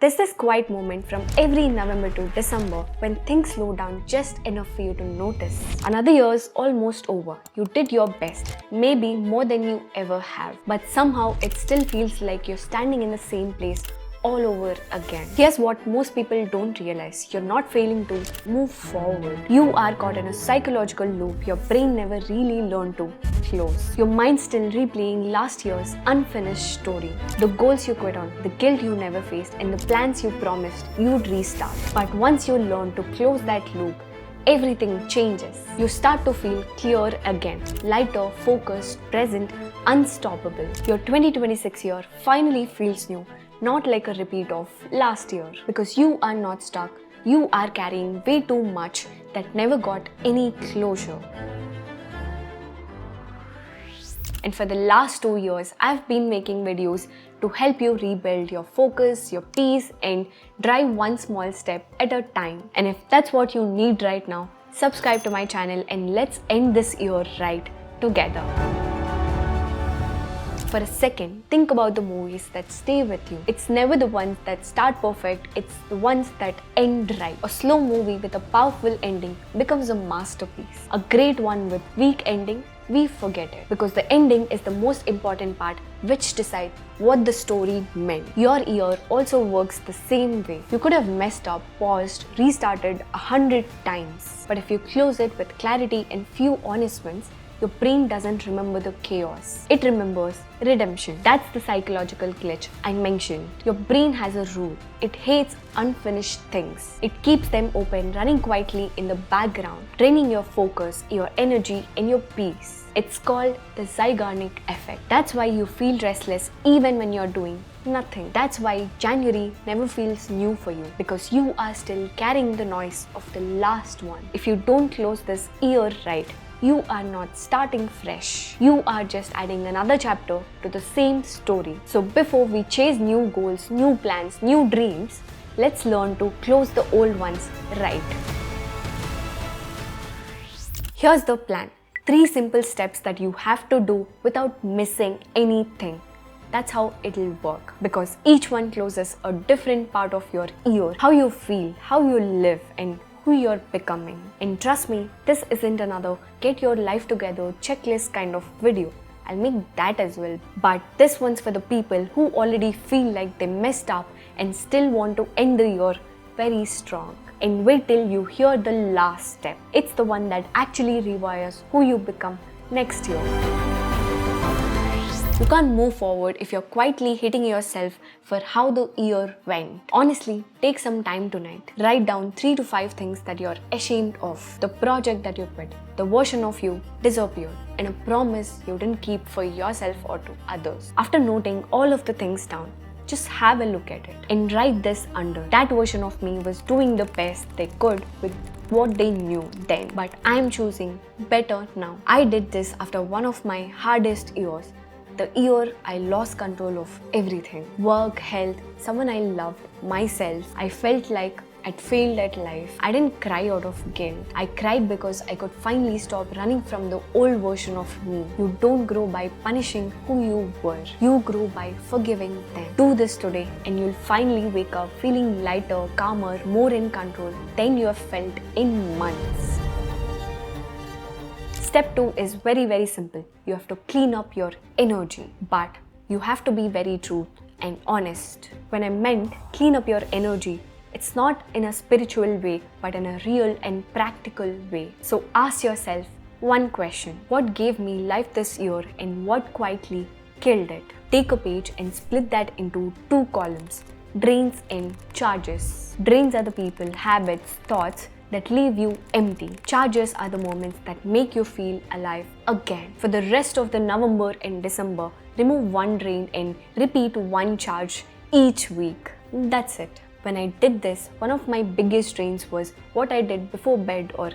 There's this quiet moment from every November to December when things slow down just enough for you to notice. Another year's almost over. You did your best, maybe more than you ever have, but somehow it still feels like you're standing in the same place all over again. Here's what most people don't realize. You're not failing to move forward. You are caught in a psychological loop your brain never really learned to close. Your mind's still replaying last year's unfinished story. The goals you quit on, the guilt you never faced, and the plans you promised you'd restart. But once you learn to close that loop, everything changes. You start to feel clear again, lighter, focused, present, unstoppable. Your 2026 year finally feels new, not like a repeat of last year, because you are not stuck. You are carrying way too much that never got any closure. And for the last 2 years, I've been making videos to help you rebuild your focus, your peace, and drive one small step at a time. And if that's what you need right now, subscribe to my channel and let's end this year right together. For a second, think about the movies that stay with you. It's never the ones that start perfect, it's the ones that end right. A slow movie with a powerful ending becomes a masterpiece. A great one with weak ending, we forget it. Because the ending is the most important part, which decides what the story meant. Your year also works the same way. You could have messed up, paused, restarted 100 times. But if you close it with clarity and few honest wins, your brain doesn't remember the chaos. It remembers redemption. That's the psychological glitch I mentioned. Your brain has a rule. It hates unfinished things. It keeps them open, running quietly in the background, draining your focus, your energy, and your peace. It's called the Zeigarnik effect. That's why you feel restless even when you're doing nothing. That's why January never feels new for you, because you are still carrying the noise of the last one. If you don't close this year right, you are not starting fresh. You are just adding another chapter to the same story. So before we chase new goals, new plans, new dreams, let's learn to close the old ones right. Here's the plan. 3 simple steps that you have to do without missing anything. That's how it'll work, because each one closes a different part of your year. How you feel, how you live, and who you're becoming. And trust me, this isn't another get your life together checklist kind of video. I'll make that as well. But this one's for the people who already feel like they messed up and still want to end the year very strong. And wait till you hear the last step. It's the one that actually rewires who you become next year. You can't move forward if you're quietly hitting yourself for how the year went. Honestly, take some time tonight. Write down 3 to 5 things that you're ashamed of. The project that you quit. The version of you disappeared. And a promise you didn't keep for yourself or to others. After noting all of the things down, just have a look at it and write this under. That version of me was doing the best they could with what they knew then. But I'm choosing better now. I did this after one of my hardest years. The year I lost control of everything. Work, health, someone I loved, myself. I felt like I'd failed at life. I didn't cry out of guilt. I cried because I could finally stop running from the old version of me. You don't grow by punishing who you were. You grow by forgiving them. Do this today and you'll finally wake up feeling lighter, calmer, more in control than you have felt in months. Step 2 is very simple. You have to clean up your energy, but you have to be very true and honest. When I meant clean up your energy, it's not in a spiritual way, but in a real and practical way. So ask yourself one question. What gave me life this year and what quietly killed it? Take a page and split that into 2 columns. Drains and charges. Drains are the people, habits, thoughts that leave you empty. Charges are the moments that make you feel alive again. For the rest of the November and December, remove 1 drain and repeat 1 charge each week. That's it. When I did this, one of my biggest drains was what I did before bed or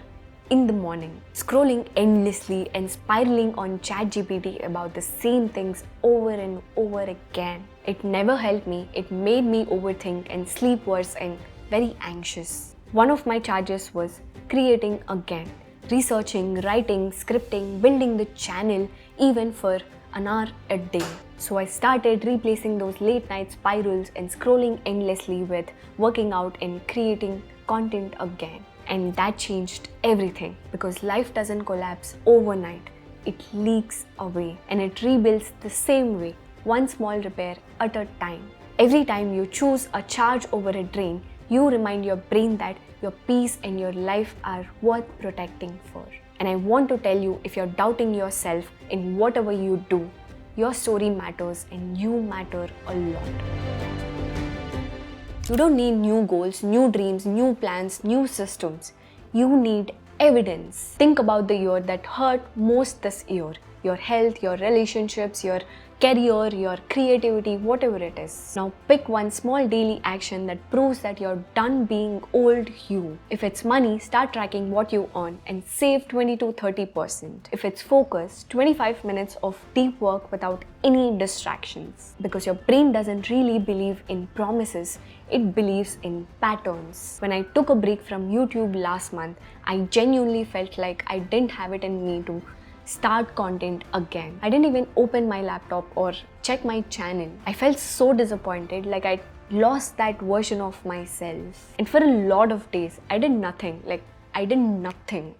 in the morning. Scrolling endlessly and spiraling on ChatGPT about the same things over and over again. It never helped me. It made me overthink and sleep worse and very anxious. One of my charges was creating again. Researching, writing, scripting, building the channel even for an hour a day. So I started replacing those late night spirals and scrolling endlessly with working out and creating content again. And that changed everything, because life doesn't collapse overnight. It leaks away and it rebuilds the same way, one small repair at a time. Every time you choose a charge over a drain, you remind your brain that your peace and your life are worth protecting for. And I want to tell you, if you're doubting yourself in whatever you do, your story matters and you matter a lot. You don't need new goals, new dreams, new plans, new systems. You need evidence. Think about the year that hurt most this year. Your health, your relationships, your career, your creativity, whatever it is. Now pick one small daily action that proves that you're done being old you. If it's money, start tracking what you earn and save 20 to 30%. If it's focus, 25 minutes of deep work without any distractions. Because your brain doesn't really believe in promises, it believes in patterns. When I took a break from YouTube last month, I genuinely felt like I didn't have it in me to start content again. I didn't even open my laptop or check my channel. I felt so disappointed, like I lost that version of myself. And for a lot of days, I did nothing.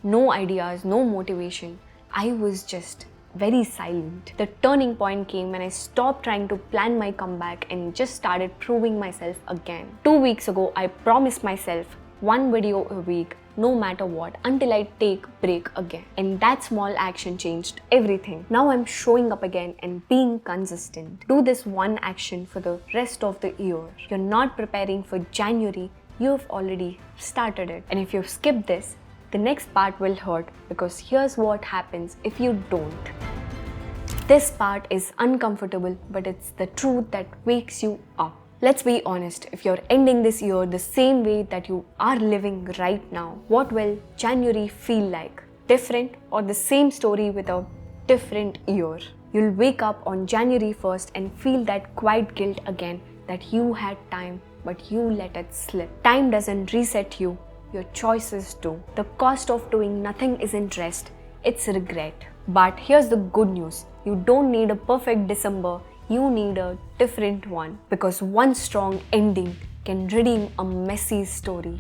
No ideas, no motivation. I was just very silent. The turning point came when I stopped trying to plan my comeback and just started proving myself again. 2 weeks ago, I promised myself one video a week, no matter what, until I take break again. And that small action changed everything. Now I'm showing up again and being consistent. Do this one action for the rest of the year. You're not preparing for January, you've already started it. And if you skip this, the next part will hurt, because here's what happens if you don't. This part is uncomfortable, but it's the truth that wakes you up. Let's be honest, if you're ending this year the same way that you are living right now, what will January feel like? Different, or the same story with a different year? You'll wake up on January 1st and feel that quiet guilt again, that you had time but you let it slip. Time doesn't reset you, your choices do. The cost of doing nothing isn't rest, it's regret. But here's the good news, you don't need a perfect December. You need a different one, because one strong ending can redeem a messy story.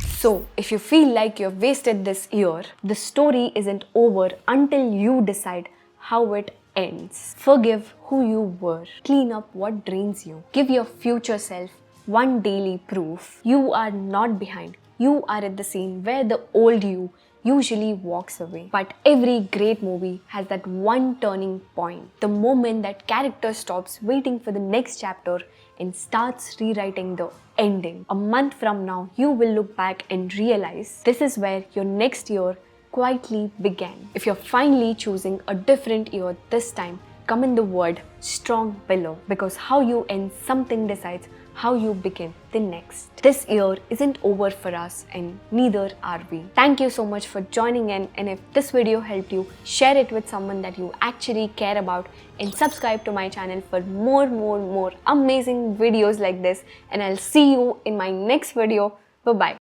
So, if you feel like you've wasted this year, the story isn't over until you decide how it ends. Forgive who you were. Clean up what drains you. Give your future self one daily proof. You are not behind. You are at the scene where the old you usually walks away. But every great movie has that one turning point. The moment that character stops waiting for the next chapter and starts rewriting the ending. A month from now, you will look back and realize this is where your next year quietly began. If you're finally choosing a different year this time, comment the word strong below, because how you end something decides how you begin the next. This year isn't over for us, and neither are we. Thank you so much for joining in, and if this video helped you, share it with someone that you actually care about, and subscribe to my channel for more amazing videos like this, and I'll see you in my next video. Bye bye.